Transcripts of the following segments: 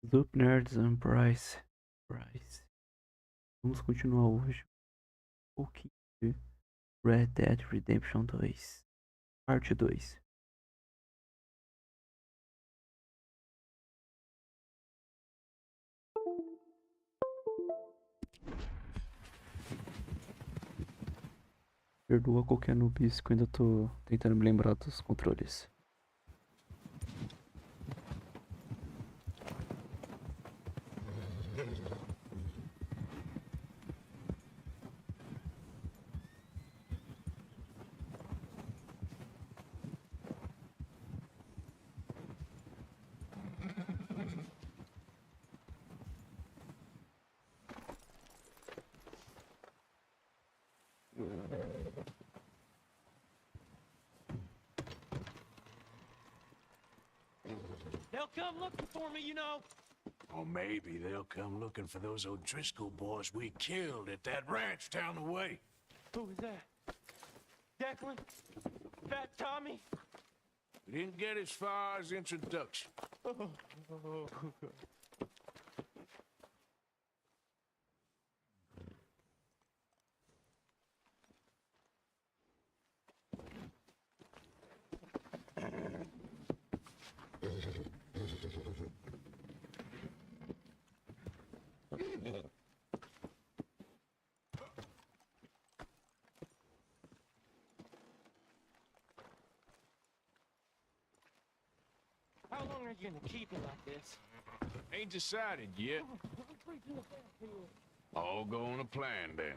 Zup Nerds and Price. Price. Vamos continuar hoje um pouquinho de Red Dead Redemption 2, parte 2. Perdoa qualquer noobice que eu ainda tô tentando me lembrar dos controles. They'll come looking for me, you know. Or maybe they'll come looking for those O'Driscoll boys we killed at that ranch down the way. Who was that? Declan? Fat Tommy? We didn't get as far as introduction. How long are you gonna keep it like this? Ain't decided yet. All go on a plan then.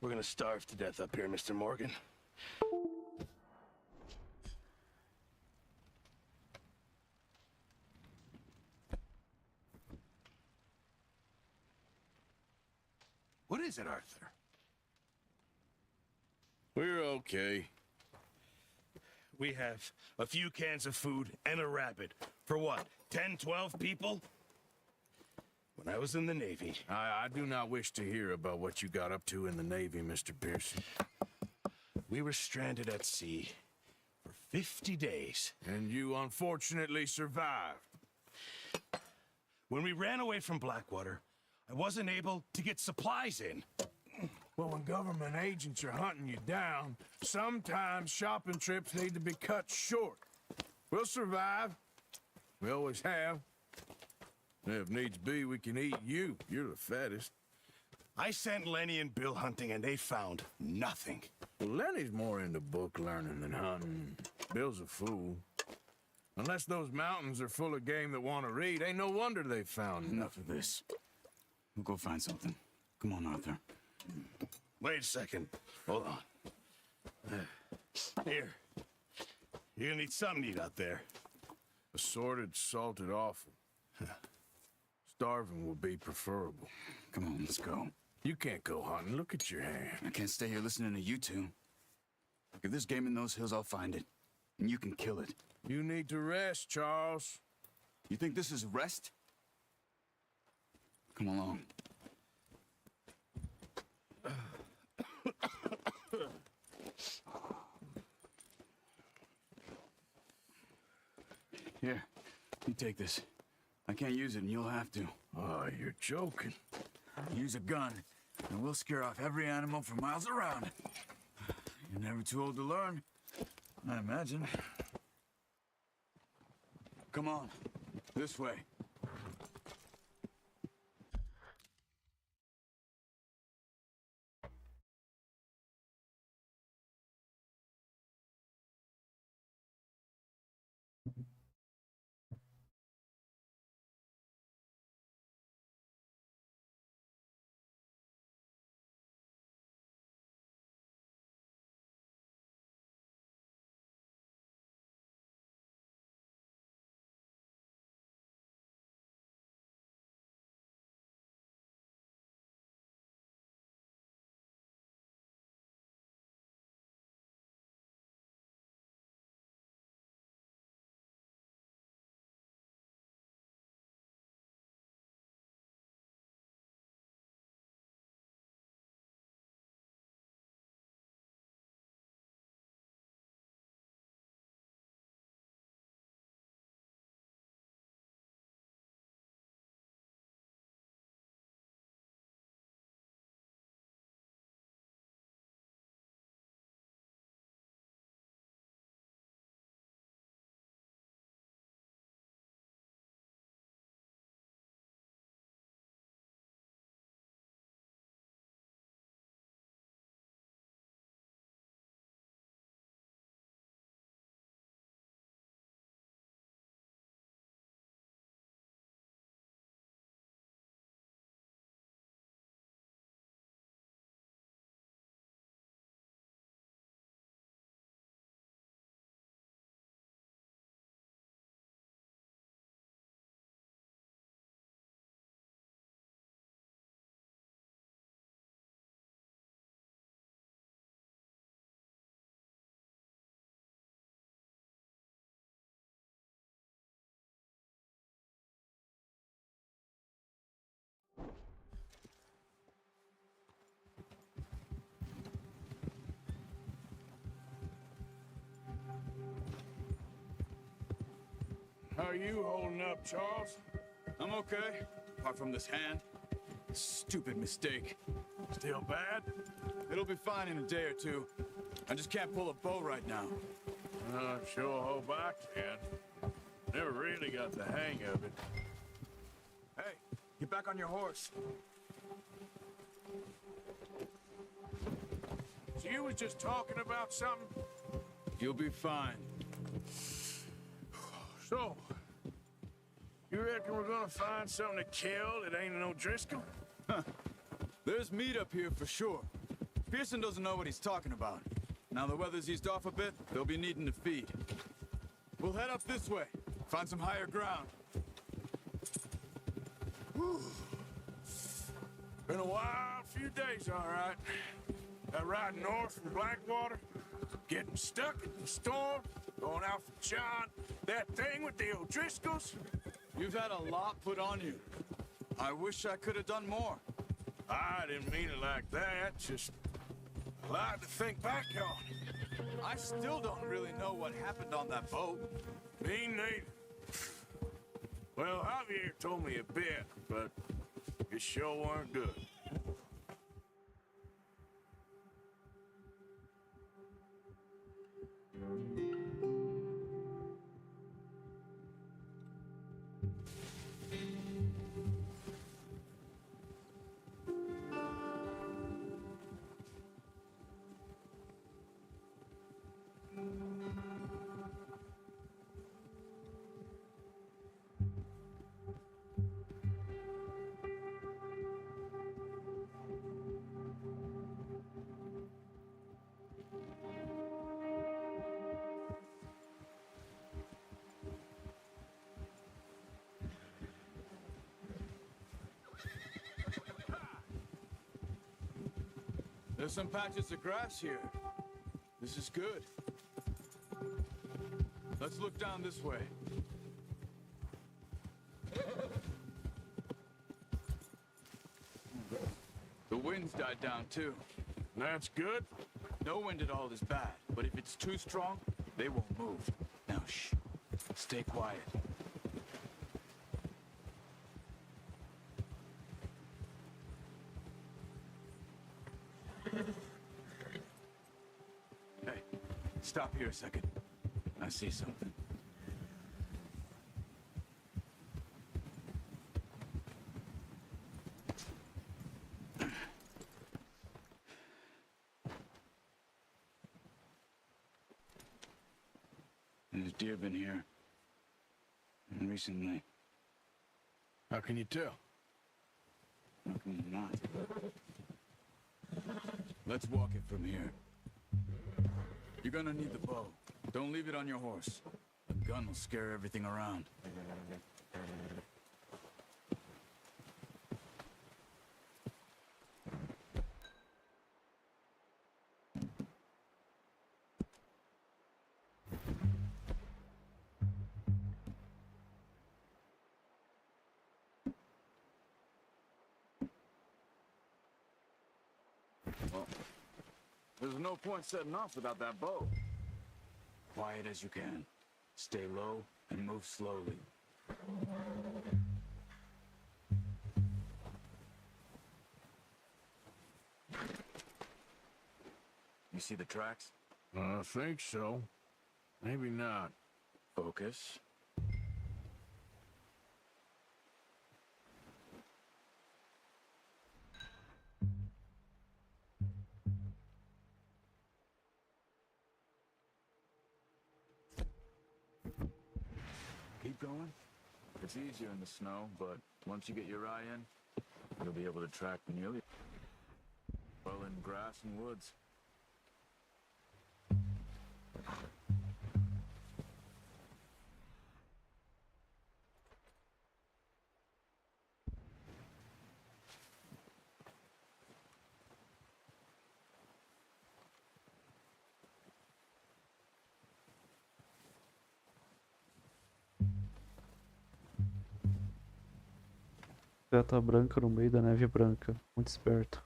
We're gonna starve to death up here, Mr. Morgan. What is it, Arthur? We're okay. We have a few cans of food and a rabbit. For what, 10, 12 people? When I was in the Navy... I do not wish to hear about what you got up to in the Navy, Mr. Pearson. We were stranded at sea for 50 days. And you unfortunately survived. When we ran away from Blackwater, I wasn't able to get supplies in. Well, when government agents are hunting you down, sometimes shopping trips need to be cut short. We'll survive. We always have. If needs be, we can eat you. You're the fattest. I sent Lenny and Bill hunting, and they found nothing. Well, Lenny's more into book learning than hunting. Bill's a fool. Unless those mountains are full of game that want to read, ain't no wonder they found Enough of this. We'll go find something. Come on, Arthur. Wait a second. Hold on. Here. You're gonna need something to eat out there. assorted, salted offal. Starving will be preferable. Come on, let's go. You can't go hunting. Look at your hand. I can't stay here listening to you two. Look, if there's game in those hills, I'll find it. And you can kill it. You need to rest, Charles. You think this is rest? Come along. Here, you take this. I can't use it, and you'll have to. Oh, you're joking. Use a gun, and we'll scare off every animal for miles around. You're never too old to learn, I imagine. Come on, this way. How are you holding up, Charles? I'm okay, apart from this hand. Stupid mistake. Still bad? It'll be fine in a day or two. I just can't pull a bow right now. Sure hope I can. Never really got the hang of it. Hey, get back on your horse. So you was just talking about something? You'll be fine. So, you reckon we're gonna find something to kill that ain't no Driscoll? There's meat up here for sure. Pearson doesn't know what he's talking about. Now the weather's eased off a bit, they'll be needing to feed. We'll head up this way, find some higher ground. Whew. Been a wild few days, all right. That ride north from Blackwater, getting stuck in the storm, going out for John, that thing with the O'Driscolls. You've had a lot put on you. I wish I could have done more. I didn't mean it like that, just a lot to think back on. I still don't really know what happened on that boat. Me neither. Well, Javier told me a bit, but it sure weren't good. There's some patches of grass here. This is good. Let's look down this way. The wind's died down too. That's good. No wind at all is bad, but if it's too strong, they won't move. Now shh. Stay quiet. Hey, stop here a second. I see something. There's deer been here. And recently. How can you tell? How can you not? Let's walk it from here. You're gonna need the bow. Don't leave it on your horse. The gun will scare everything around. Well, there's no point setting off without that bow. Quiet as you can. Stay low and move slowly. You see the tracks? I think so. Maybe not. Focus. Keep going. It's easier in the snow, but once you get your eye in, you'll be able to track nearly well in grass and woods. Gata branca no meio da neve branca. Muito esperto.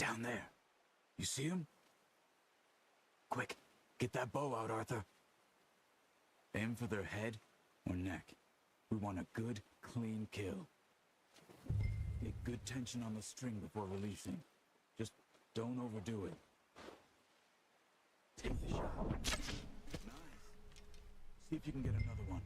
Down there. You see him? Quick, get that bow out, Arthur. Aim for their head or neck. We want a good, clean kill. Get good tension on the string before releasing. Just don't overdo it. Take the shot. Nice. See if you can get another one.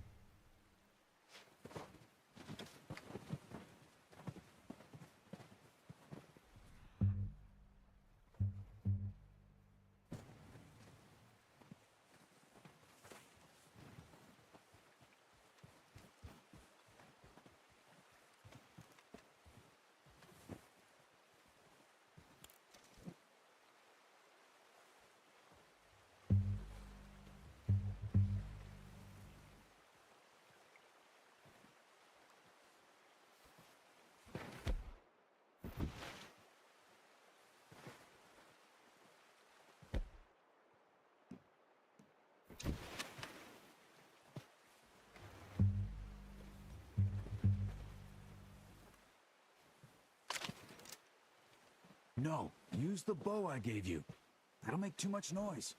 No, use the bow I gave you. That'll make too much noise.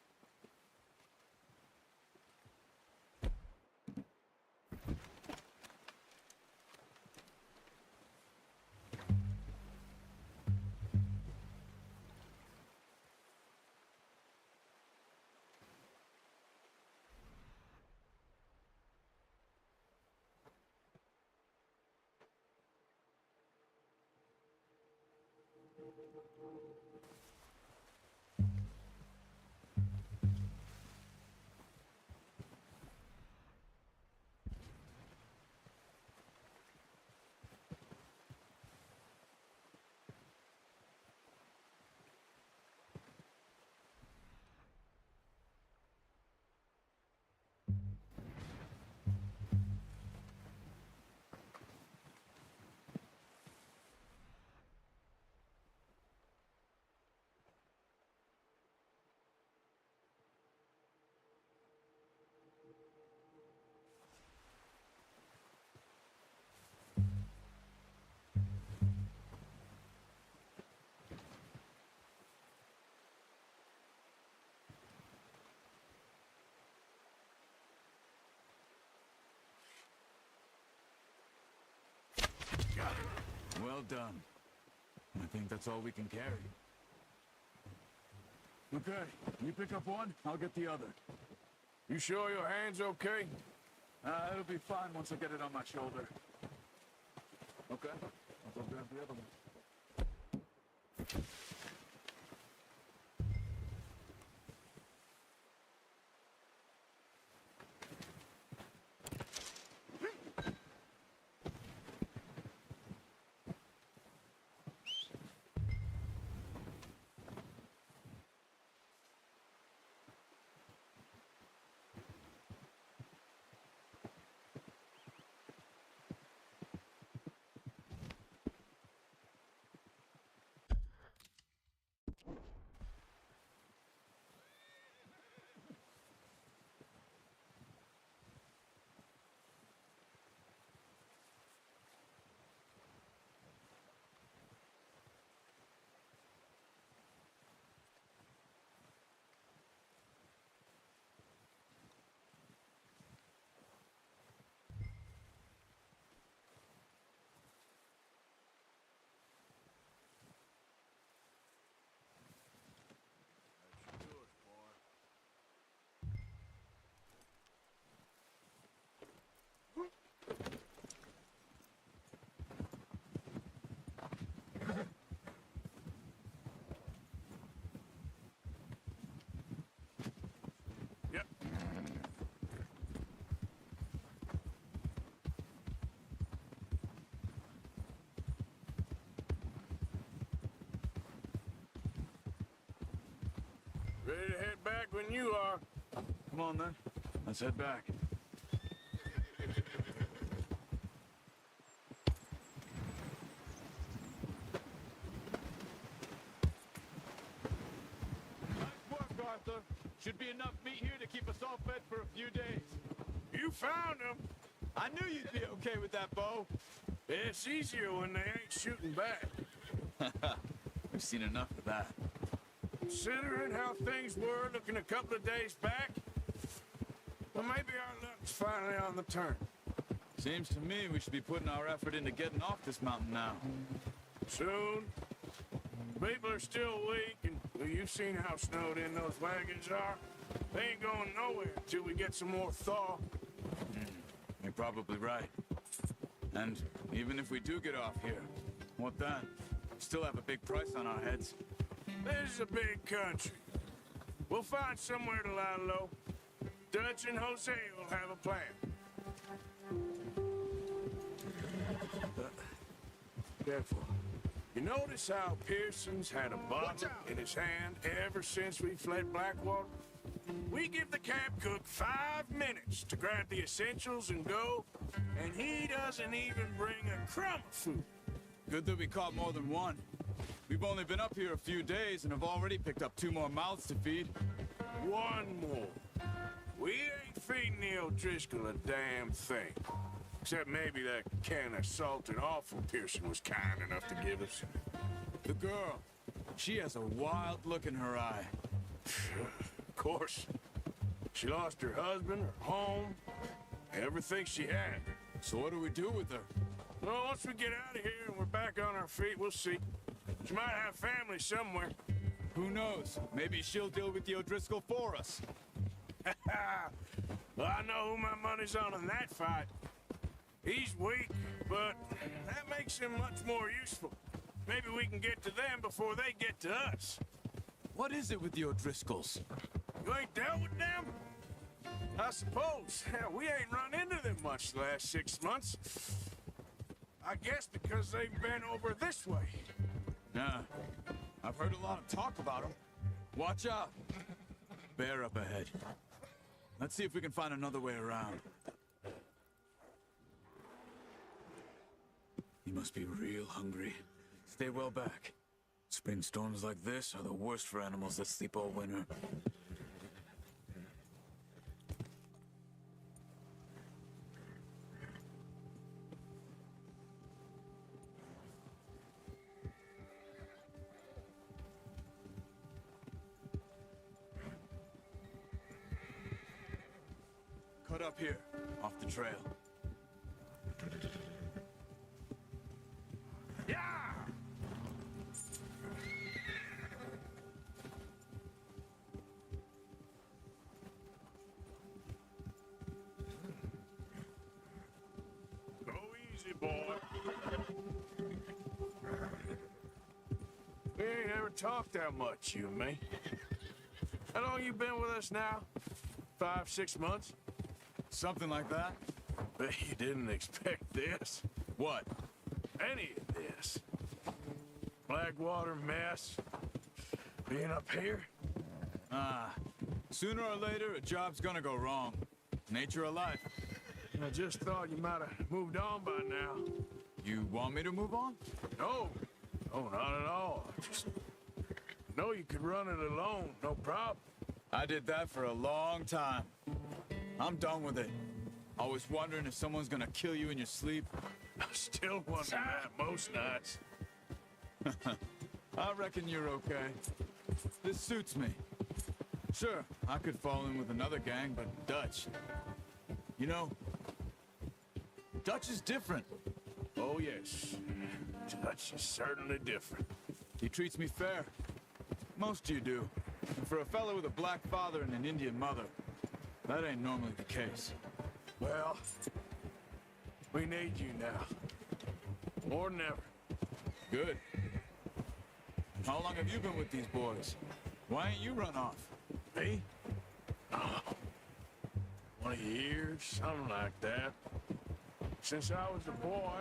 Well done. I think that's all we can carry. Okay, you pick up one, I'll get the other. You sure your hand's okay? It'll be fine once I get it on my shoulder. Okay, I'll go grab the other one. Yep. Ready to head back when you are. Come on then, let's head back. Nice work, Arthur. Should be enough meat here to keep us all fed for a few days. You found them. I knew you'd be okay with that bow. It's easier when they ain't shooting back. We've seen enough of that. Considering how things were looking a couple of days back, well, maybe our luck's finally on the turn. Seems to me we should be putting our effort into getting off this mountain now. Soon. People are still weak, and well, you've seen how snowed in those wagons are. They ain't going nowhere until we get some more thaw. You're probably right. And even if we do get off here, what then? We still have a big price on our heads. This is a big country. We'll find somewhere to lie low. Dutch and Jose will have a plan. Careful. You notice how Pearson's had a bottle in his hand ever since we fled Blackwater? We give the camp cook 5 minutes to grab the essentials and go, and he doesn't even bring a crumb of food. Good that we caught more than one. We've only been up here a few days and have already picked up 2 more mouths to feed. 1 more. We ain't feeding the O'Driscoll a damn thing. Except maybe that can of salted offal Pearson was kind enough to give us. The girl, she has a wild look in her eye. Of course. She lost her husband, her home, everything she had. So what do we do with her? Well, once we get out of here and we're back on our feet, we'll see. She might have family somewhere. Who knows? Maybe she'll deal with the O'Driscoll for us. Well, I know who my money's on in that fight. He's weak, but that makes him much more useful. Maybe we can get to them before they get to us. What is it with the O'Driscolls? You ain't dealt with them? I suppose. Hell, we ain't run into them much the last 6 months. I guess because they've been over this way. Yeah, I've heard a lot of talk about them. Watch out. Bear up ahead. Let's see if we can find another way around. You must be real hungry. Stay well back. Spring storms like this are the worst for animals that sleep all winter. Cut up here, off the trail. Yeah! Go easy, boy. We ain't ever talked that much, you and me. How long you been with us now? 5, 6 months? Something like that? Bet you didn't expect this. What? Any of this. Blackwater mess. Being up here? Sooner or later, a job's gonna go wrong. Nature of life. I just thought you might have moved on by now. You want me to move on? No. No, not at all. I just know you could run it alone, no problem. I did that for a long time. I'm done with it. Always wondering if someone's gonna kill you in your sleep. I still wonder that most nights. I reckon you're okay. This suits me. Sure, I could fall in with another gang, but Dutch... You know, Dutch is different. Oh, yes. Dutch is certainly different. He treats me fair. Most of you do. And for a fellow with a black father and an Indian mother, that ain't normally the case. Well, we need you now. More than ever. Good. How long have you been with these boys? Why ain't you run off? Me? Oh, 20 years, something like that. Since I was a boy.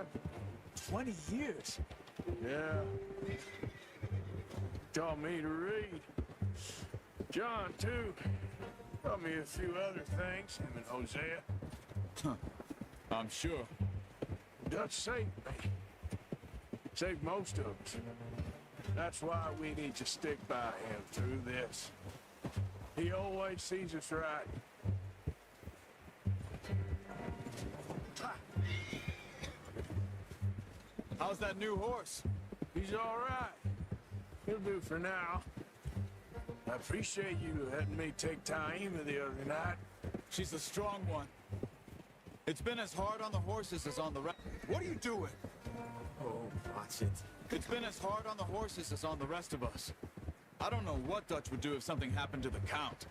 20 years? Yeah. Taught me to read. John, too. Taught me a few other things, him and Hosea. I'm sure. Dutch saved me. Saved most of us. That's why we need to stick by him through this. He always sees us right. How's that new horse? He's all right. He'll do for now. I appreciate you letting me take Taima the other night. She's the strong one. It's been as hard on the horses as on the rest. What are you doing? Oh, watch it. It's been as hard on the horses as on the rest of us. I don't know what Dutch would do if something happened to the Count.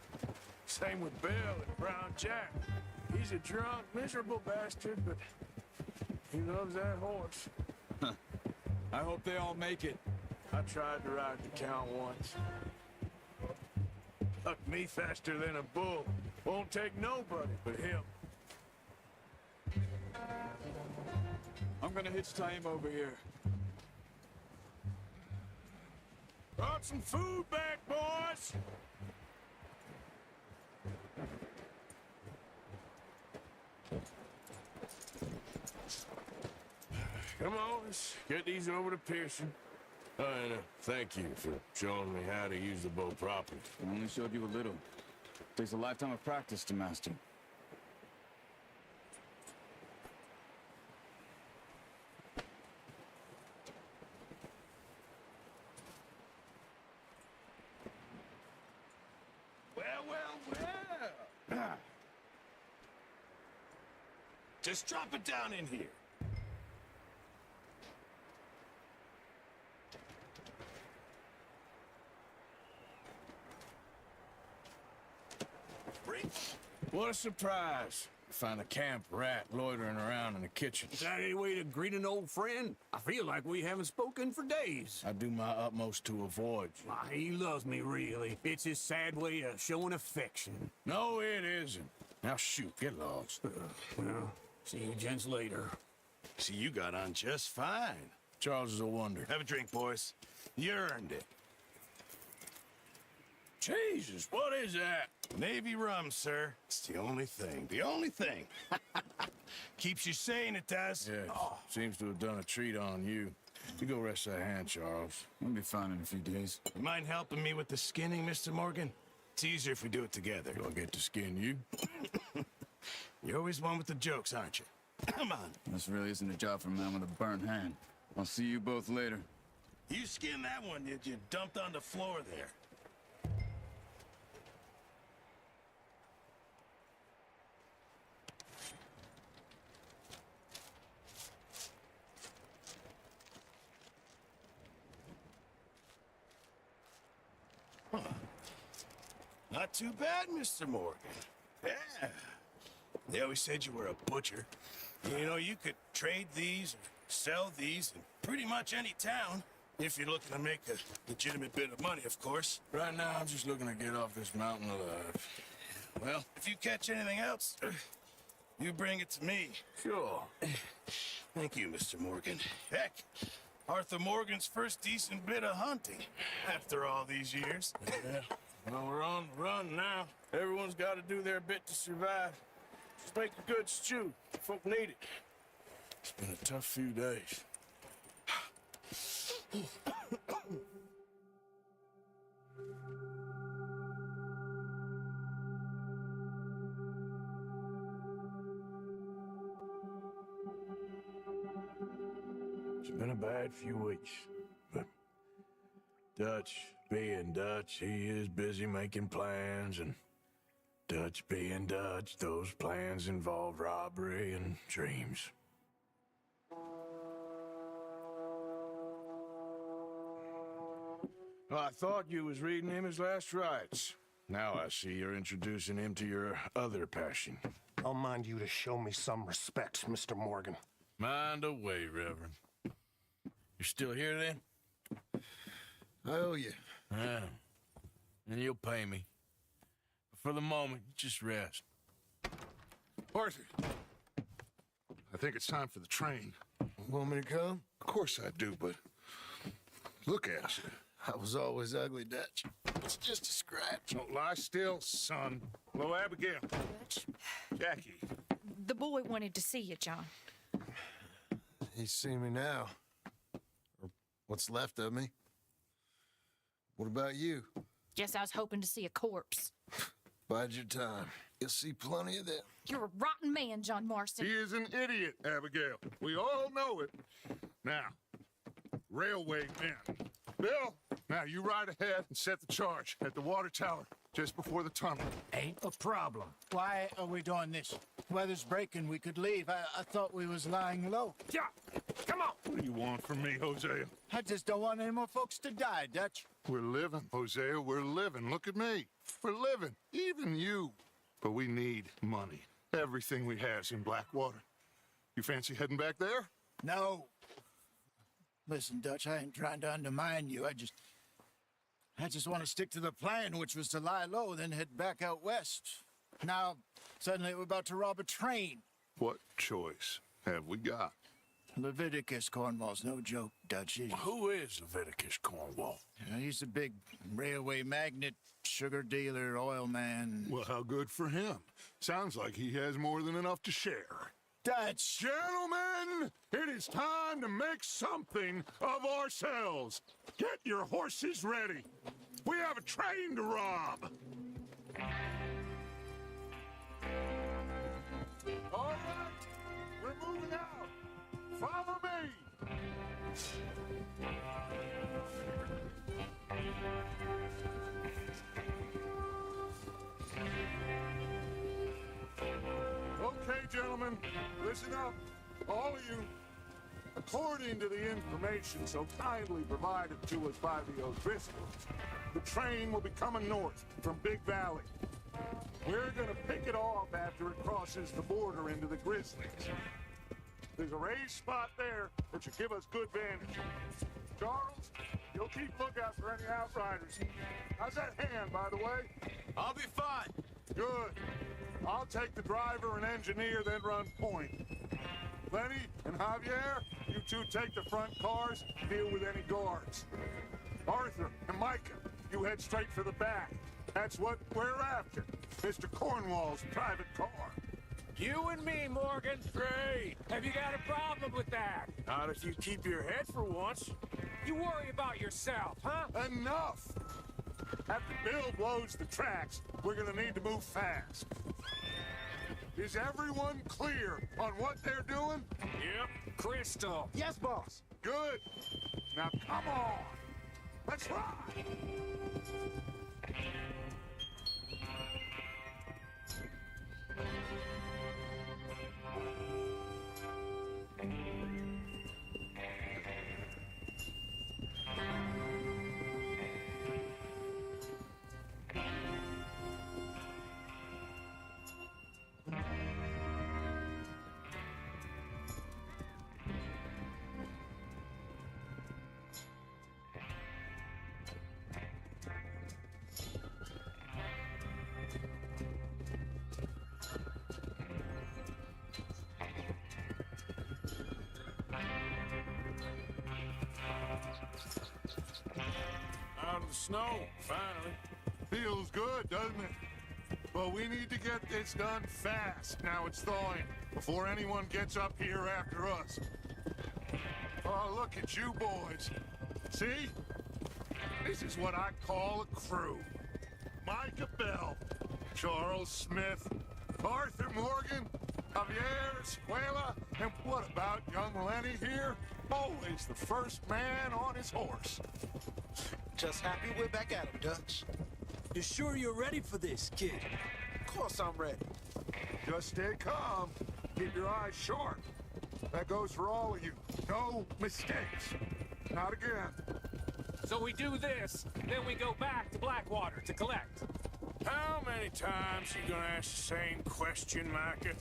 Same with Bill and Brown Jack. He's a drunk, miserable bastard, but he loves that horse. I hope they all make it. I tried to ride the Count once. Bucked me faster than a bull. Won't take nobody but him. I'm gonna hitch Taima over here. Brought some food back, boys! Come on, let's get these over to Pearson. And thank you for showing me how to use the bow properly. I only showed you a little. Takes a lifetime of practice to master. Well. Just drop it down in here. What a surprise. Find a camp rat loitering around in the kitchen. Is that any way to greet an old friend? I feel like we haven't spoken for days. I do my utmost to avoid you. Why, he loves me, really. It's his sad way of showing affection. No, it isn't. Now shoot, get lost. Well, see you gents later. See, you got on just fine. Charles is a wonder. Have a drink, boys. You earned it. Jesus, what is that? Navy rum, sir. It's the only thing. The only thing. Keeps you sane, it does. Yeah, seems to have done a treat on you. You go rest that hand, Charles. We'll be fine in a few days. You mind helping me with the skinning, Mr. Morgan? It's easier if we do it together. Do I get to skin you? You're always one with the jokes, aren't you? Come on. This really isn't a job for a man with a burnt hand. I'll see you both later. You skinned that one, did you? Dumped on the floor there. Not too bad, Mr. Morgan. Yeah. They always said you were a butcher. You know, you could trade these or sell these in pretty much any town. If you're looking to make a legitimate bit of money, of course. Right now, I'm just looking to get off this mountain alive. Well, if you catch anything else, you bring it to me. Sure. Thank you, Mr. Morgan. Heck, Arthur Morgan's first decent bit of hunting after all these years. Yeah. Well, we're on the run now. Everyone's got to do their bit to survive. Just make a good stew. Folk need it. It's been a tough few days. It's been a bad few weeks, but Dutch being Dutch, he is busy making plans, and Dutch being Dutch, those plans involve robbery and dreams. Well, I thought you was reading him his last rites. Now I see you're introducing him to your other passion. I'll mind you to show me some respect, Mr. Morgan. Mind away, Reverend. You're still here, then? I owe you. Yeah. And you'll pay me. But for the moment, just rest. Parte, I think it's time for the train. Want me to come? Of course I do, but look at you. I was always ugly, Dutch. It's just a scratch. Don't lie still, son. Hello, Abigail. Jackie. The boy wanted to see you, John. He's seen me now. Or what's left of me. What about you? Guess I was hoping to see a corpse. Bide your time. You'll see plenty of them. You're a rotten man, John Marston. He is an idiot, Abigail. We all know it. Now, railway men. Bill, Now, you ride ahead and set the charge at the water tower just before the tunnel. Ain't a problem. Why are we doing this? Weather's breaking. We could leave. I thought we was lying low. Yeah, come on. What do you want from me, Hosea? I just don't want any more folks to die, Dutch. We're living, Hosea. We're living. Look at me. We're living. Even you. But we need money. Everything we have's in Blackwater. You fancy heading back there? No. Listen, Dutch, I ain't trying to undermine you. I just want to stick to the plan, which was to lie low, then head back out west. Now, suddenly we're about to rob a train. What choice have we got? Leviticus Cornwall's no joke, Dutch. Who is Leviticus Cornwall? He's a big railway magnate, sugar dealer, oil man. Well, how good for him. Sounds like he has more than enough to share. Dutch! Gentlemen, it is time to make something of ourselves. Get your horses ready. We have a train to rob. All right, we're moving out. Follow me. Okay, gentlemen, listen up, all of you. According to the information so kindly provided to us by the O'Driscolls, the train will be coming north from Big Valley. We're gonna pick it off after it crosses the border into the Grizzlies. There's a raised spot there that should give us good vantage. Charles, you'll keep lookout for any outriders. How's that hand, by the way? I'll be fine. Good. I'll take the driver and engineer, then run point. Lenny and Javier, you two take the front cars, deal with any guards. Arthur and Micah, you head straight for the back. That's what we're after. Mr. Cornwall's private car. You and me, Morgan. Great. Have you got a problem with that? Not if you keep your head for once. You worry about yourself, huh? Enough! After Bill blows the tracks, we're gonna need to move fast. Is everyone clear on what they're doing? Yep. Crystal. Yes, boss. Good. Now come on. Let's ride. Out of the snow, finally. Feels good, doesn't it? But we need to get this done fast. Now it's thawing, before anyone gets up here after us. Oh, look at you boys. See? This is what I call a crew. Micah Bell, Charles Smith, Arthur Morgan, Javier Escuela, and what about young Lenny here? Always the first man on his horse. Just happy we're back at him, Dutch. You sure you're ready for this, kid? Of course I'm ready. Just stay calm. Keep your eyes sharp. That goes for all of you. No mistakes. Not again. So we do this, then we go back to Blackwater to collect. How many times you gonna ask the same question, Micah?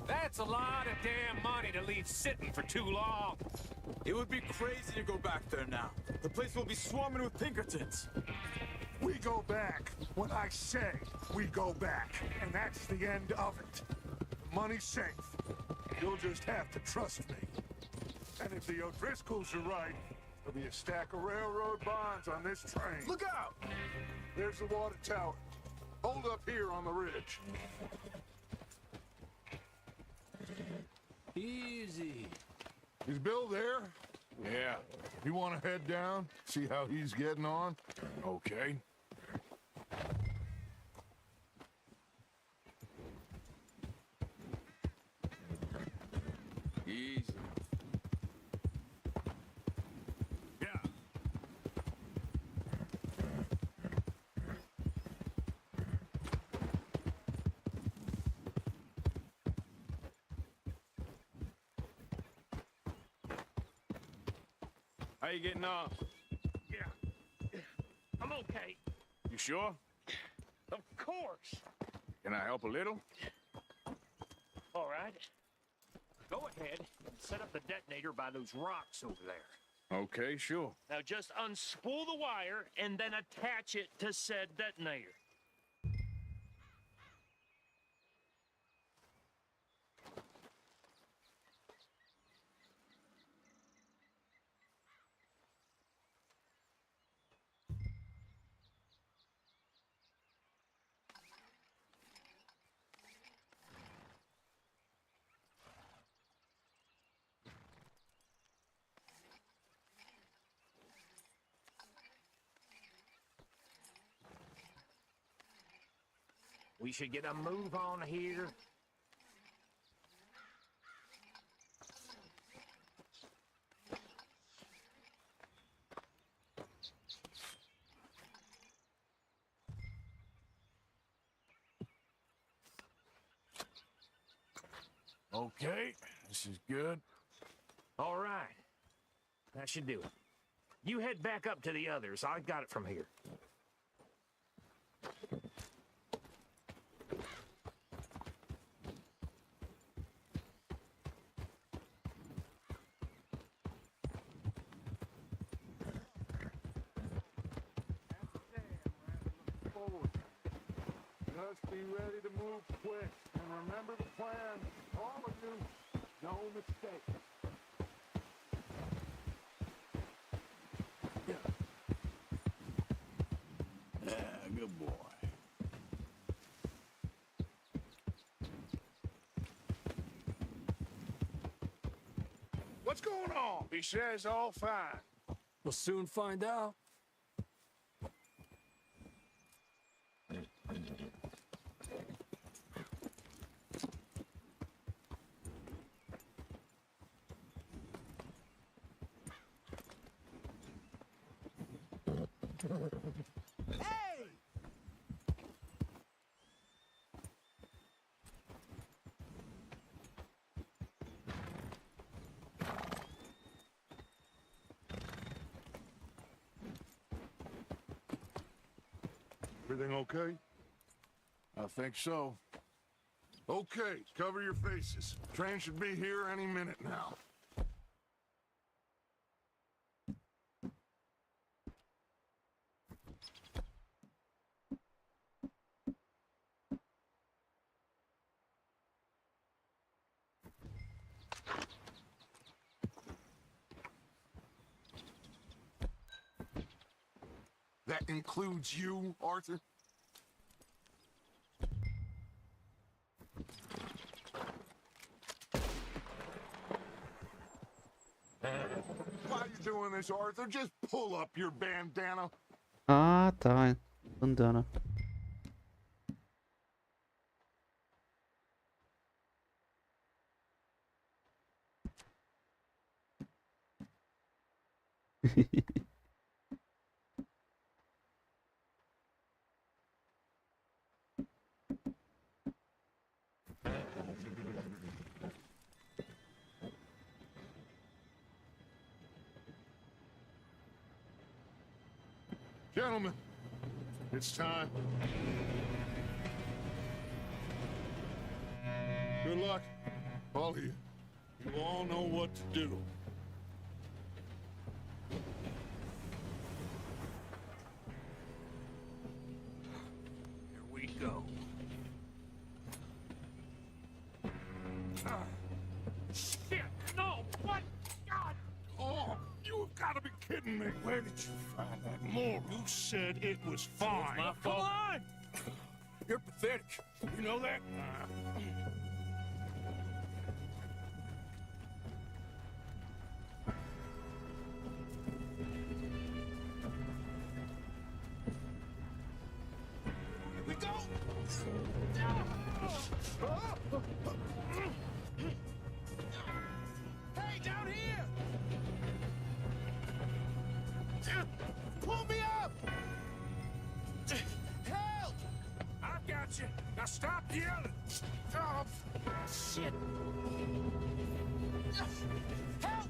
That's a lot of damn money to leave sitting for too long. It would be crazy to go back there now. The place will be swarming with Pinkertons. We go back. When I say we go back. And that's the end of it. The money's safe. You'll just have to trust me. And if the O'Driscolls are right, there'll be a stack of railroad bonds on this train. Look out! There's the water tower. Hold up here on the ridge. Easy. Is Bill there? Yeah, You want to head down, see how he's getting on? okay. Easy. Yeah. How you getting on? Yeah. I'm okay. You sure? Of course. Can I help a little? All right. Go ahead and set up the detonator by those rocks over there. Okay, sure. Now just unspool the wire and then attach it to said detonator. We should get a move on here. Okay, this is good. All right. That should do it. You head back up to the others. I got it from here. Just be ready to move quick. And remember the plan. All of you, no mistake. Yeah, good boy. What's going on? He says all fine. We'll soon find out. Everything okay? I think so. Okay, cover your faces. Train should be here any minute now. That includes you, Arthur? Why are you doing this, Arthur? Just pull up your bandana. Ah, tá. Bandana. Gentlemen, it's time. Good luck, all of you. You all know what to do. Here we go. Shit! No! What? God! Oh, you've got to be kidding me. Where did you find that moron? You said it was fine. My fault. Come on! You're pathetic. You know that? Here we go. Hey, down here! Pull me up! Help! I got you. Now stop yelling. Stop. Shit! Help!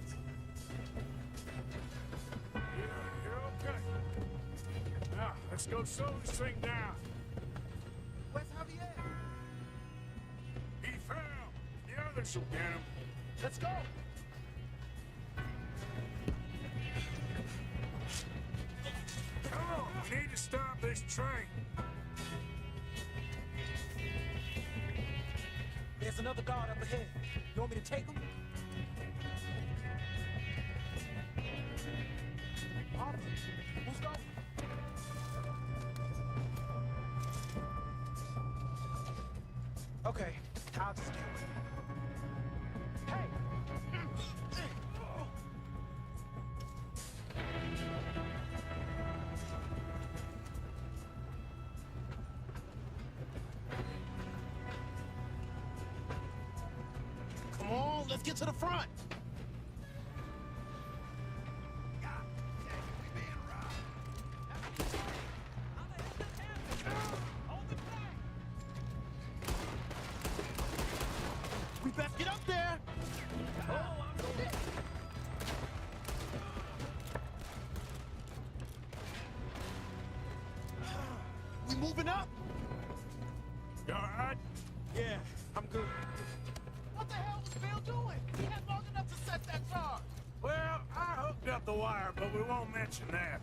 Let's go slow this thing down. Where's Javier? He fell. The others will get him. Let's go. Come on, we need to stop this train. There's another guard up ahead. You want me to take him? Arthur, who's going? Okay, I'll just do it. Hey! Come on, let's get to the front. We best get up there. We moving up? You all right? Yeah, I'm good. What the hell was Bill doing? He had long enough to set that charge. Well, I hooked up the wire, but we won't mention that.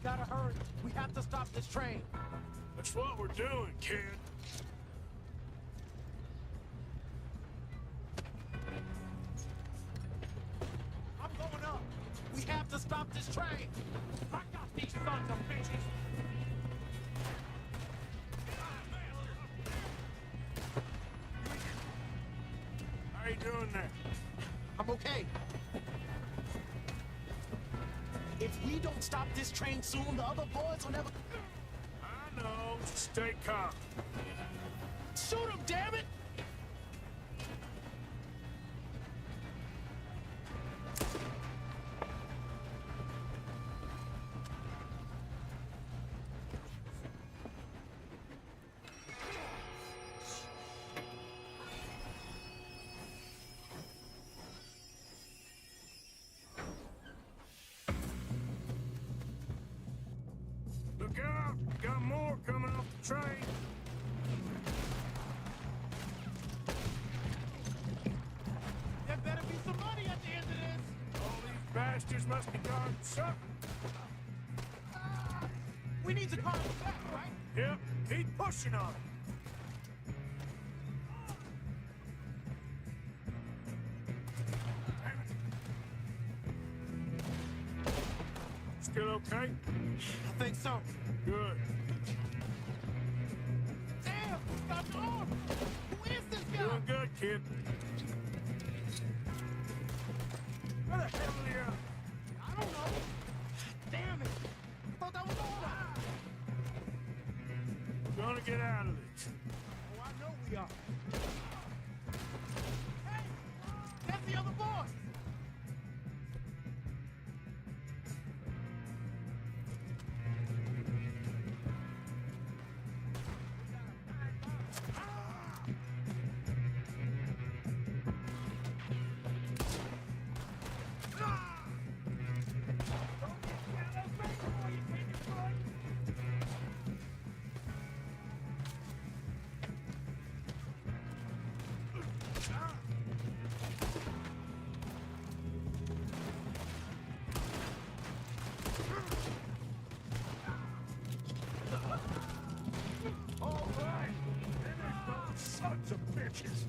Gotta hurry. We have to stop this train. That's what we're doing, kid. I'm going up. We have to stop this train. I got these sons of bitches. How you doing there? I'm okay. If we don't stop this train soon, the other boys will never... I know. Just stay calm. Shoot him, damn it! Look out! Got more coming off the train. There better be some money at the end of this. All these bastards must be guarding something. We need to call him back, right? Yep, keep pushing on it. Still okay? I think so. Good. Damn! Got the arm! Who is this guy? Doing good, kid. Where the hell are you? I don't know. Damn it! I thought that was over. Gonna get out of this. Oh, I know we are. Hey! That's the other boys! All right. Sons of bitches.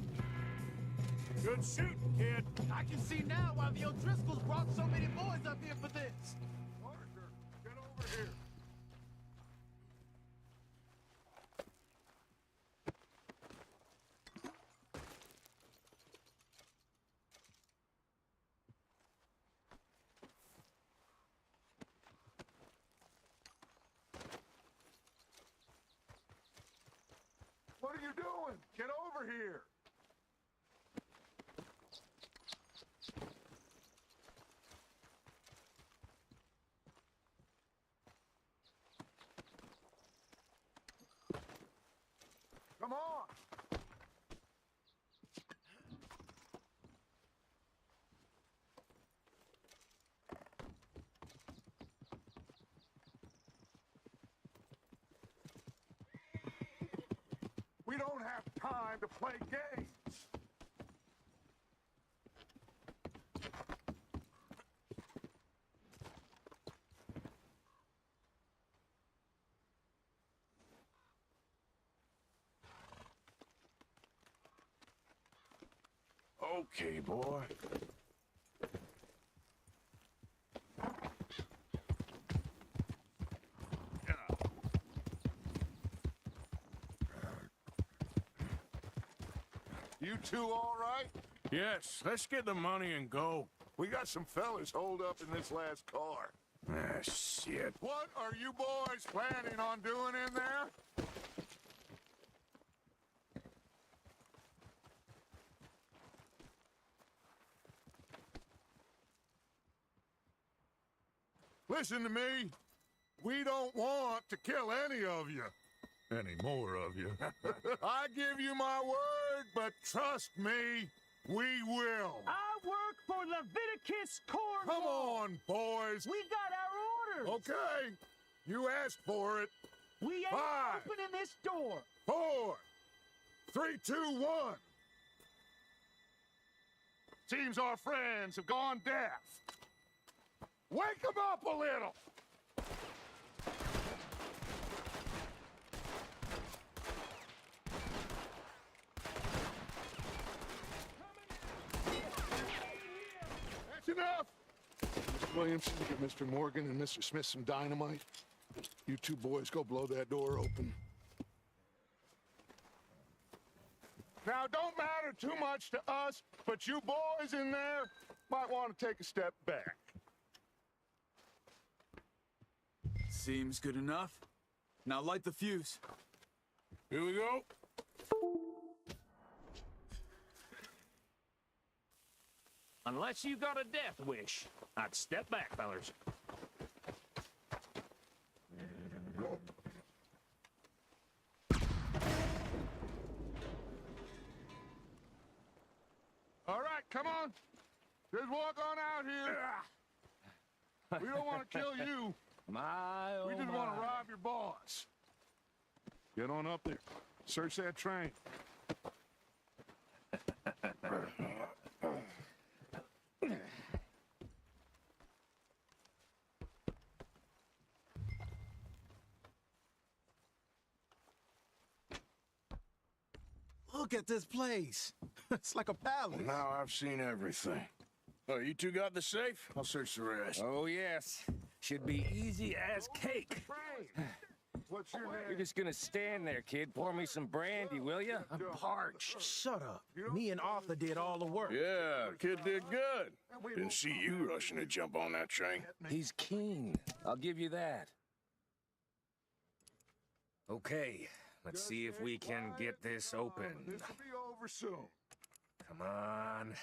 Good shooting, kid. I can see now why the O'Driscolls brought so many boys up here for this. Parker, get over here. What are you doing? Get over here! Come on! We don't have time to play games. Okay, boy. You two all right? Yes, let's get the money and go. We got some fellas holed up in this last car. Ah, shit. What are you boys planning on doing in there? Listen to me. We don't want to kill any of you. Any more of you. I give you my word, but trust me, we will. I work for Leviticus Cornwall. Come on, boys. We got our orders. Okay. You asked for it. We ain't 5, opening this door. 4, 3, 2, 1. Seems our friends have gone deaf. Wake them up a little. That's enough. Mr. Williamson, give Mr. Morgan and Mr. Smith some dynamite. You two boys go blow that door open. Now, don't matter too much to us, but you boys in there might want to take a step back. Seems good enough. Now light the fuse. Here we go. Unless you got a death wish, I'd step back, fellers. All right, come on. Just walk on out here. We don't want to kill you. My, oh We just my. want to rob your boss. Get on up there. Search that train. Look at this place. It's like a palace. Now I've seen everything. Oh, you two got the safe? I'll search the rest. Oh, yes. Should be easy as cake. What's your You're name? just gonna stand there, kid. Pour me some brandy, will you? I'm parched. Shut up. Me and Arthur did all the work. Yeah, kid did good. Didn't see you rushing to jump on that train. He's keen. I'll give you that. Okay, let's see if we can get this open. This will be over soon. Come on.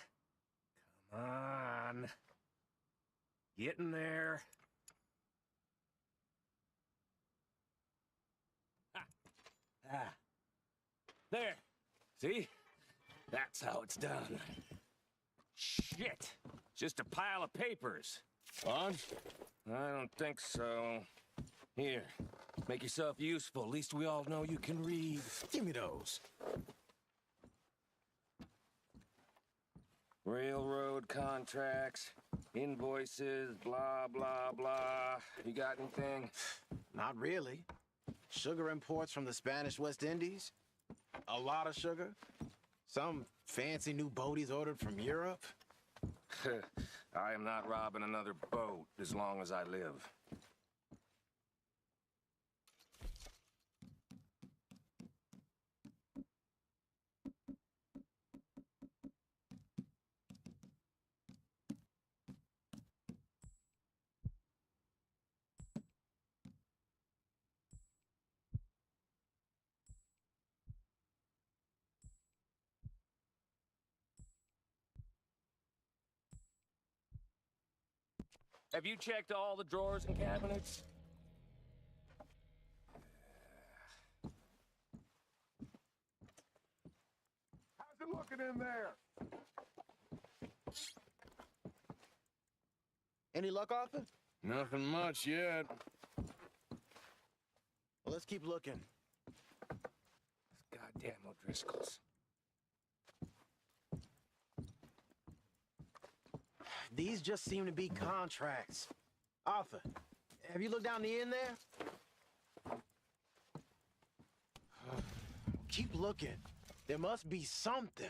Come on. Get in there. Ah. There. See? That's how it's done. Shit. Just a pile of papers. On? I don't think so. Here. Make yourself useful. At least we all know you can read. Give me those. Railroad contracts, invoices, blah, blah, blah. You got anything? Not really. Sugar imports from the Spanish West Indies. A lot of sugar. Some fancy new boat he's ordered from Europe. I am not robbing another boat as long as I live. Have you checked all the drawers and cabinets? How's it looking in there? Any luck, Arthur? Nothing much yet. Well, let's keep looking. This Damn O'Driscolls. These just seem to be contracts. Arthur, have you looked down the end there? Keep looking. There must be something.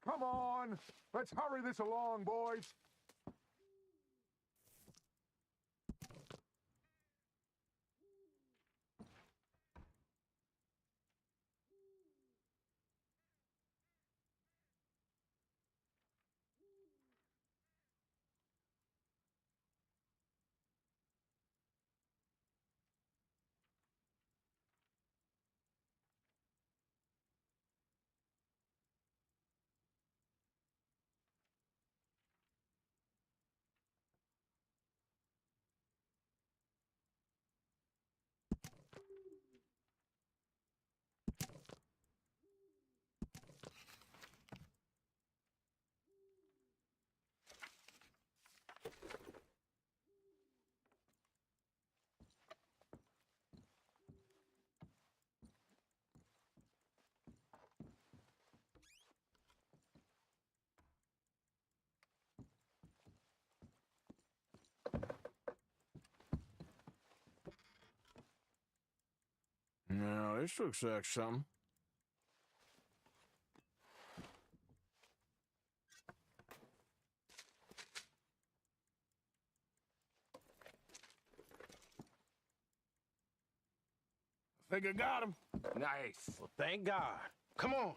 Come on! Let's hurry this along, boys! Now, this looks like something. I think I got him. Nice. Well, thank God. Come on.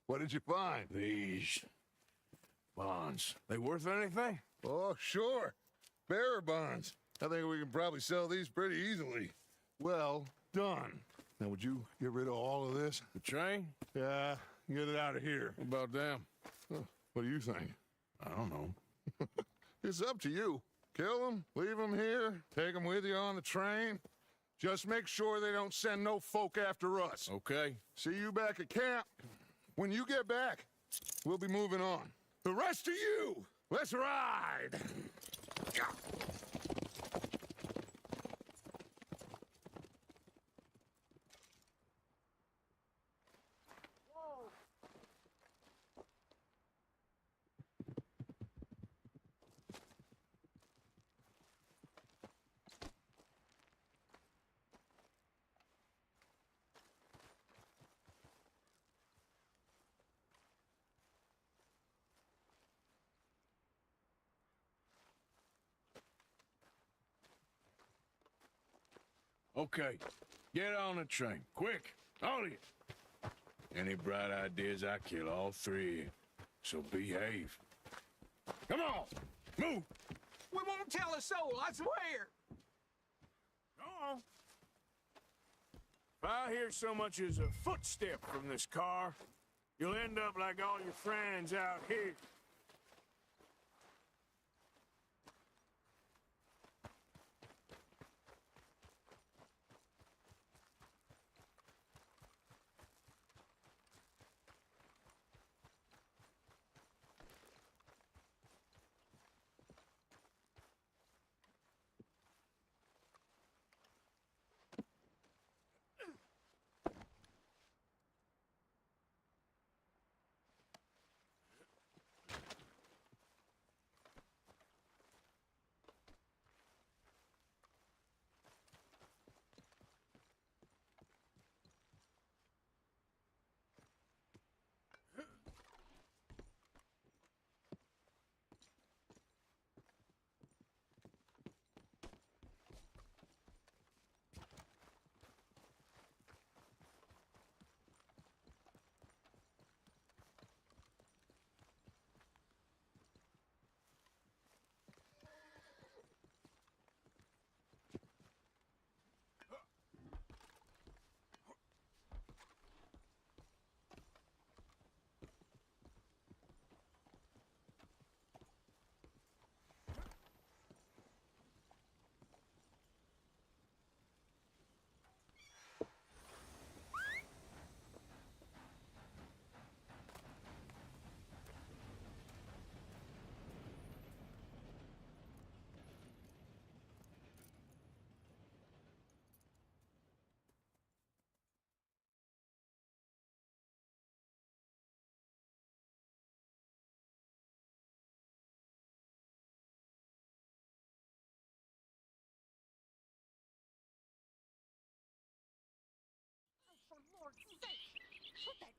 What did you find? These bonds. They worth anything? Oh, sure. Bearer bonds. I think we can probably sell these pretty easily. Well done. Now, would you get rid of all of this? The train? Yeah, get it out of here. What about them? What do you think? I don't know. It's up to you. Kill them, leave them here, take them with you on the train. Just make sure they don't send no folk after us. Okay. See you back at camp. When you get back, we'll be moving on. The rest of you, let's ride! Okay. Get on the train. Quick. All of you. Any bright ideas, I kill all three of you. So behave. Come on! Move! We won't tell a soul, I swear. Go on. If I hear so much as a footstep from this car, you'll end up like all your friends out here.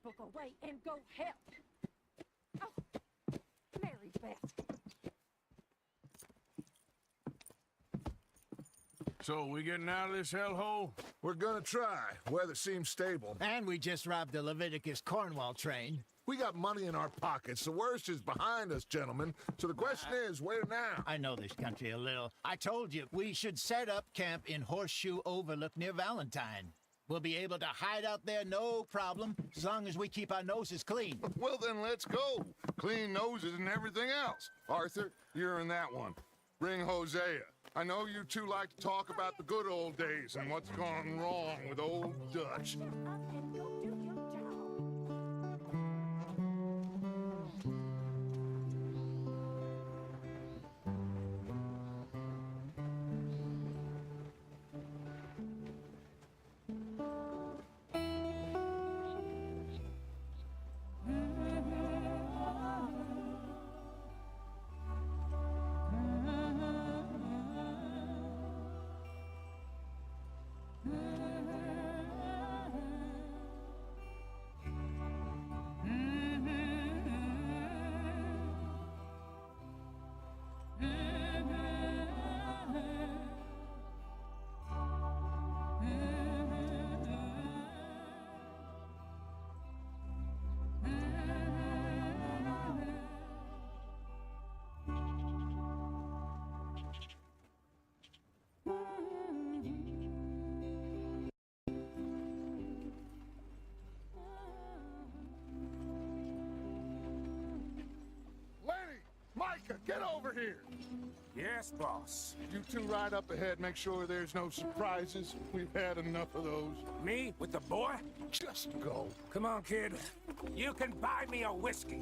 book away and go help. Oh, Mary Beth. So, we getting out of this hellhole? We're gonna try. Weather seems stable. And we just robbed the Leviticus Cornwall train. We got money in our pockets. The worst is behind us, gentlemen. So the question is, where now? I know this country a little. I told you, we should set up camp in Horseshoe Overlook near Valentine. We'll be able to hide out there no problem, as long as we keep our noses clean. Well, then let's go. Clean noses and everything else. Arthur, you're in that one. Bring Hosea. I know you two like to talk about the good old days and what's gone wrong with old Dutch. Micah, get over here! Yes, boss. You two ride up ahead, make sure there's no surprises. We've had enough of those. Me? With the boy? Just go. Come on, kid. You can buy me a whiskey.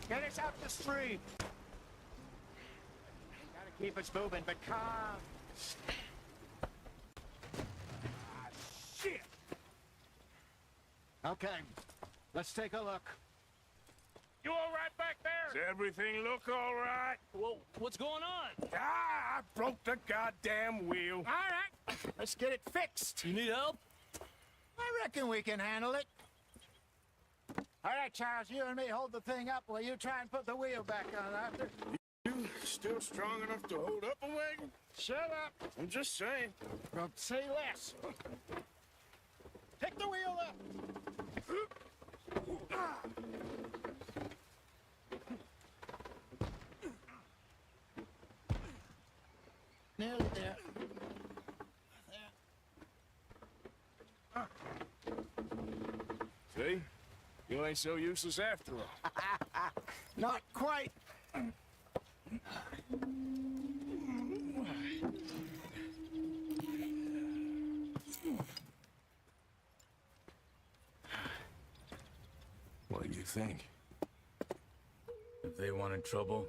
Get us up the street. Gotta keep us moving, but calm. Ah, shit! Okay, let's take a look. You all right back there? Does everything look all right? Well, what's going on? Ah, I broke the goddamn wheel. All right, let's get it fixed. You need help? I reckon we can handle it. All right, Charles, you and me hold the thing up while you try and put the wheel back on, Arthur. You still strong enough to hold up a wagon? Shut up. I'm just saying. Don't say less. Pick the wheel up. Nearly there. See? You ain't so useless after all. Not quite. What do you think? If they wanted trouble,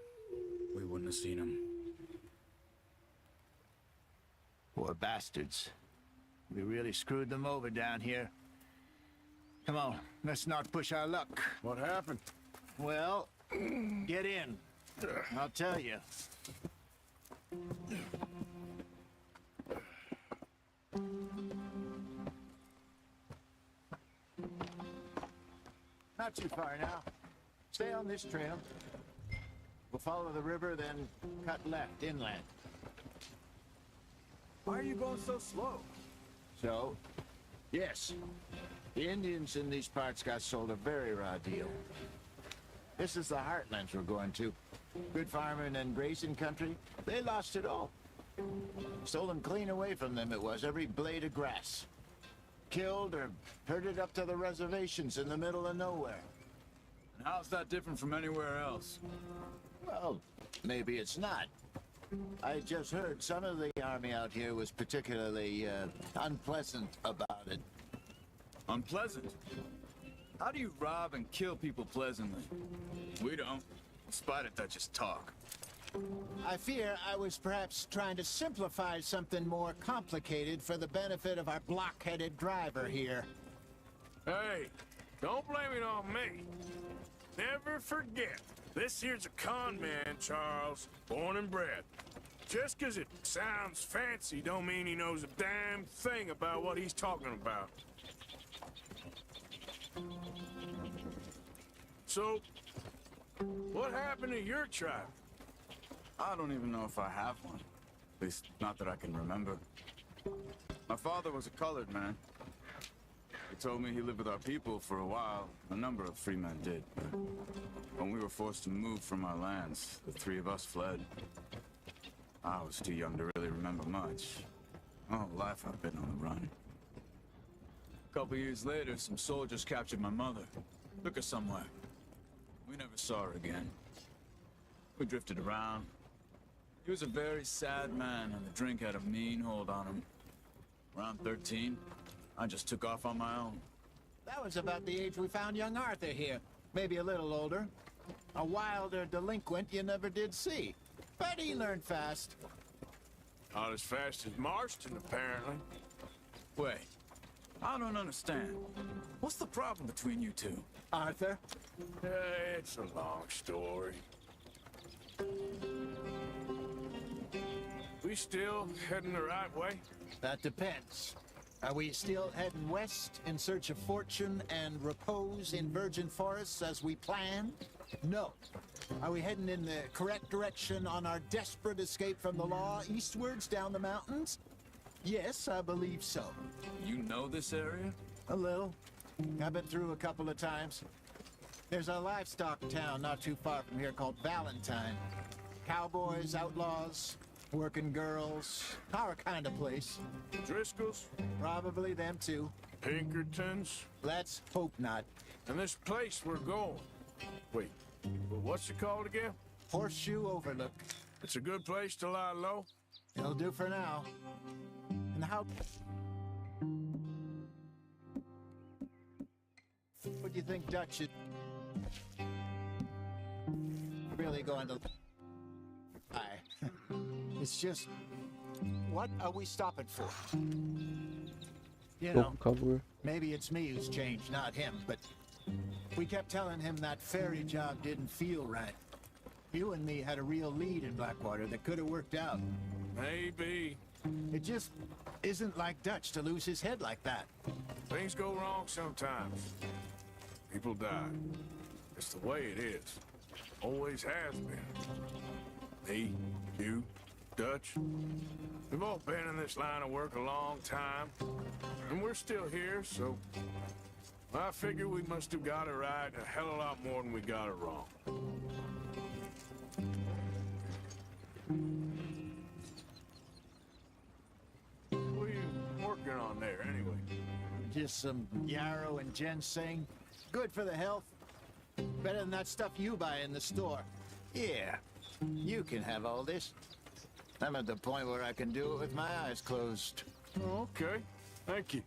we wouldn't have seen them. Poor bastards. We really screwed them over down here. Come on, let's not push our luck. What happened? Well, get in. I'll tell you. Not too far now. Stay on this trail. We'll follow the river, then cut left inland. Why are you going so slow? So, yes, the Indians in these parts got sold a very raw deal. This is the heartlands we're going to. Good farming and grazing country. They lost it all. Stolen clean away from them it was, every blade of grass. Killed or herded up to the reservations in the middle of nowhere. And how's that different from anywhere else? Well, maybe it's not. I just heard some of the army out here was particularly unpleasant about it. Unpleasant? How do you rob and kill people pleasantly? We don't, despite it, that just talk. I fear I was perhaps trying to simplify something more complicated for the benefit of our block-headed driver here. Hey, don't blame it on me. Never forget, this here's a con man, Charles, born and bred. Just 'cause it sounds fancy don't mean he knows a damn thing about what he's talking about. So, what happened to your tribe? I don't even know if I have one. At least, not that I can remember. My father was a colored man. He told me he lived with our people for a while. A number of free men did. But when we were forced to move from our lands, the three of us fled. I was too young to really remember much. My whole life I've been on the run. A couple years later, some soldiers captured my mother. Took her somewhere. We never saw her again. We drifted around. He was a very sad man, and the drink had a mean hold on him. Around 13, I just took off on my own. That was about the age we found young Arthur here. Maybe a little older. A wilder delinquent you never did see. But he learned fast. Not as fast as Marston, apparently. Wait, I don't understand. What's the problem between you two? Arthur? It's a long story. We still heading the right way? That depends. Are we still heading west in search of fortune and repose in virgin forests as we planned? No. Are we heading in the correct direction on our desperate escape from the law eastwards down the mountains? Yes, I believe so. You know this area? A little. I've been through a couple of times. There's a livestock town not too far from here called Valentine. Cowboys, outlaws, working girls, our kind of place. Driscoll's? Probably them too. Pinkertons? Let's hope not. And this place we're going. Wait, what's it called again? Horseshoe Overlook. It's a good place to lie low? It'll do for now. And how... What do you think Dutch is... really going to... It's just... What are we stopping for? You know, Cover. maybe it's me who's changed, not him, but... We kept telling him that ferry job didn't feel right. You and me had a real lead in Blackwater that could have worked out. Maybe. It just isn't like Dutch to lose his head like that. Things go wrong sometimes. People die. It's the way it is. Always has been. Me, you, Dutch. We've all been in this line of work a long time. And we're still here, so... I figure we must have got it right a hell of a lot more than we got it wrong. What are you working on there, anyway? Just some yarrow and ginseng. Good for the health. Better than that stuff you buy in the store. Yeah, you can have all this. I'm at the point where I can do it with my eyes closed. Okay, thank you.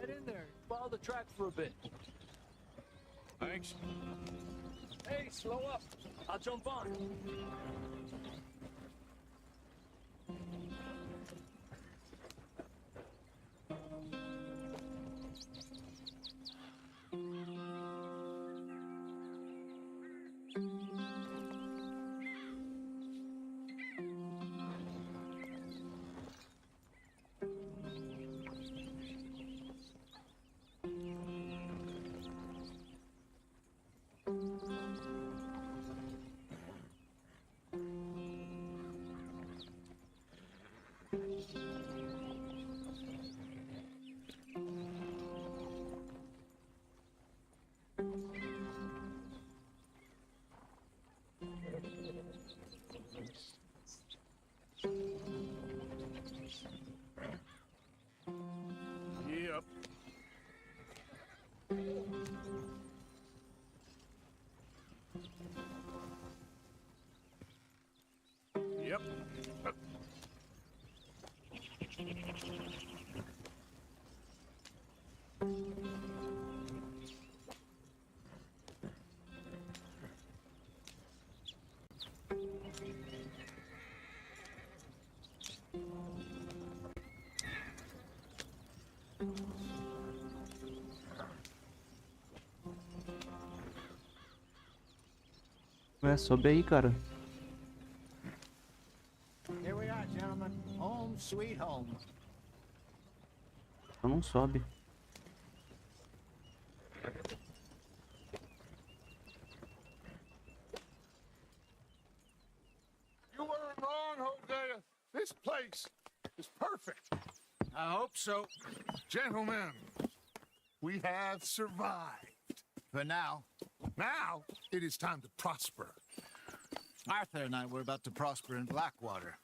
Get in there. Follow the track for a bit. Thanks. Hey, slow up. I'll jump on. Yep. Yep. Ué, sobe aí, cara. Here we are, gentlemen. Home sweet home. Só não sobe. You weren't wrong, Hosea. This place is perfect. I hope so. Gentlemen, we have survived. For now, Now, it is time to prosper. Arthur and I were about to prosper in Blackwater.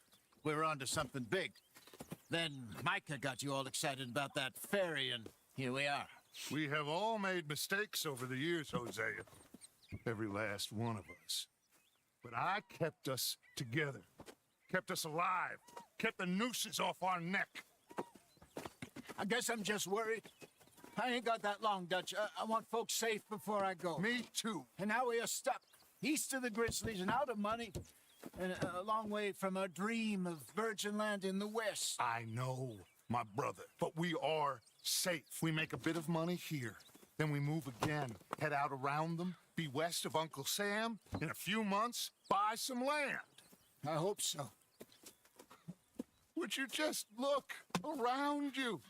We were onto something big. Then Micah got you all excited about that ferry, and here we are. We have all made mistakes over the years, Hosea. Every last one of us. But I kept us together. Kept us alive. Kept the nooses off our neck. I guess I'm just worried. I ain't got that long, Dutch. I want folks safe before I go. Me too. And now we are stuck east of the Grizzlies and out of money and a long way from our dream of virgin land in the west. I know, my brother, but we are safe. We make a bit of money here. Then we move again, head out around them, be west of Uncle Sam. In a few months, buy some land. I hope so. Would you just look around you?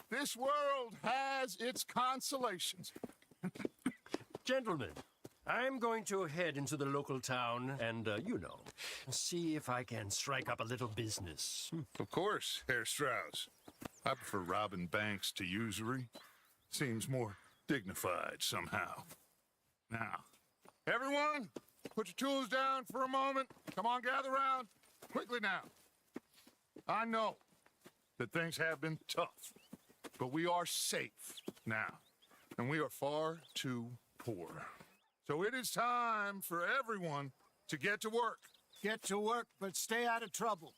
This world has its consolations. Gentlemen, I'm going to head into the local town and, see if I can strike up a little business. Of course, Herr Strauss. I prefer robbing banks to usury. Seems more dignified somehow. Now, everyone, put your tools down for a moment. Come on, gather round. Quickly now. I know that things have been tough, but we are safe now, and we are far too poor. So it is time for everyone to get to work. Get to work, but stay out of trouble.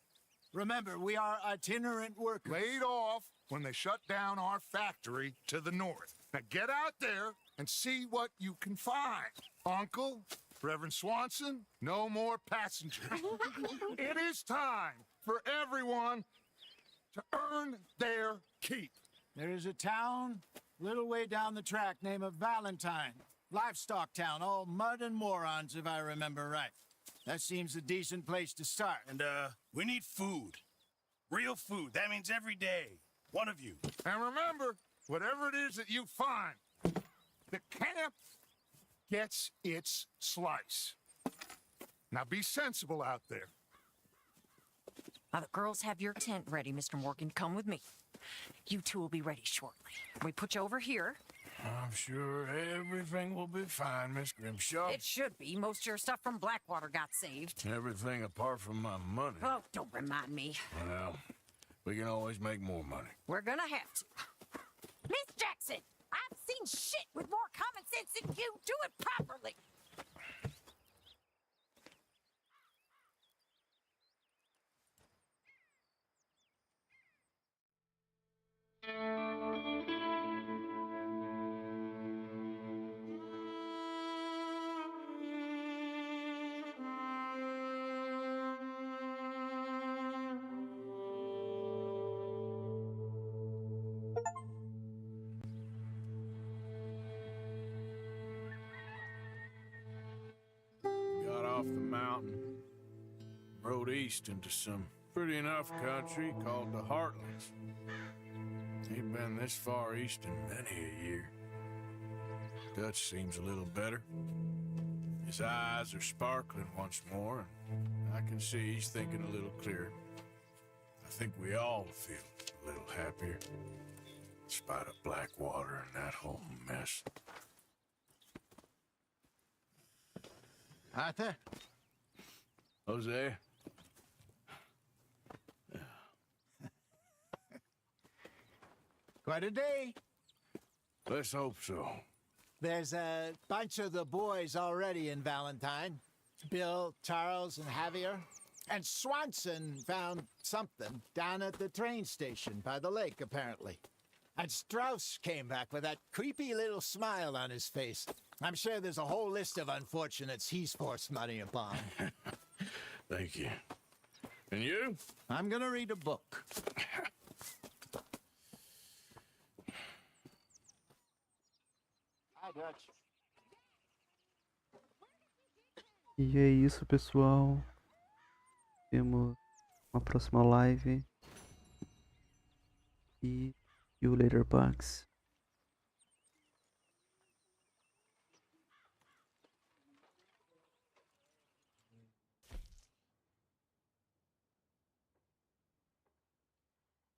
Remember, we are itinerant workers. Laid off when they shut down our factory to the north. Now get out there and see what you can find. Uncle, Reverend Swanson, no more passengers. It is time for everyone to earn their keep. There is a town a little way down the track named Valentine. Livestock town, all mud and morons, if I remember right. That seems a decent place to start. And, we need food. Real food. That means every day. One of you. And remember, whatever it is that you find, the camp gets its slice. Now be sensible out there. The girls have your tent ready, Mr. Morgan. Come with me. You two will be ready shortly. We put you over here. I'm sure everything will be fine, Miss Grimshaw. It should be. Most of your stuff from Blackwater got saved. Everything apart from my money. Oh, don't remind me. Well, we can always make more money. We're gonna have to. Miss Jackson, I've seen shit with more common sense than you. Do it properly. rode east into some pretty enough country called the Heartlands. Ain't been this far east in many a year. Dutch seems a little better. His eyes are sparkling once more, and I can see he's thinking a little clearer. I think we all feel a little happier, in spite of Blackwater and that whole mess. Arthur? Jose? Quite a day. Let's hope so. There's a bunch of the boys already in Valentine. Bill, Charles, and Javier. And Swanson found something down at the train station by the lake, apparently. And Strauss came back with that creepy little smile on his face. I'm sure there's a whole list of unfortunates he's forced money upon. Thank you. And you? I'm gonna read a book. Hi, Dutch. E é isso, pessoal. Temos uma próxima live. E you later, bugs.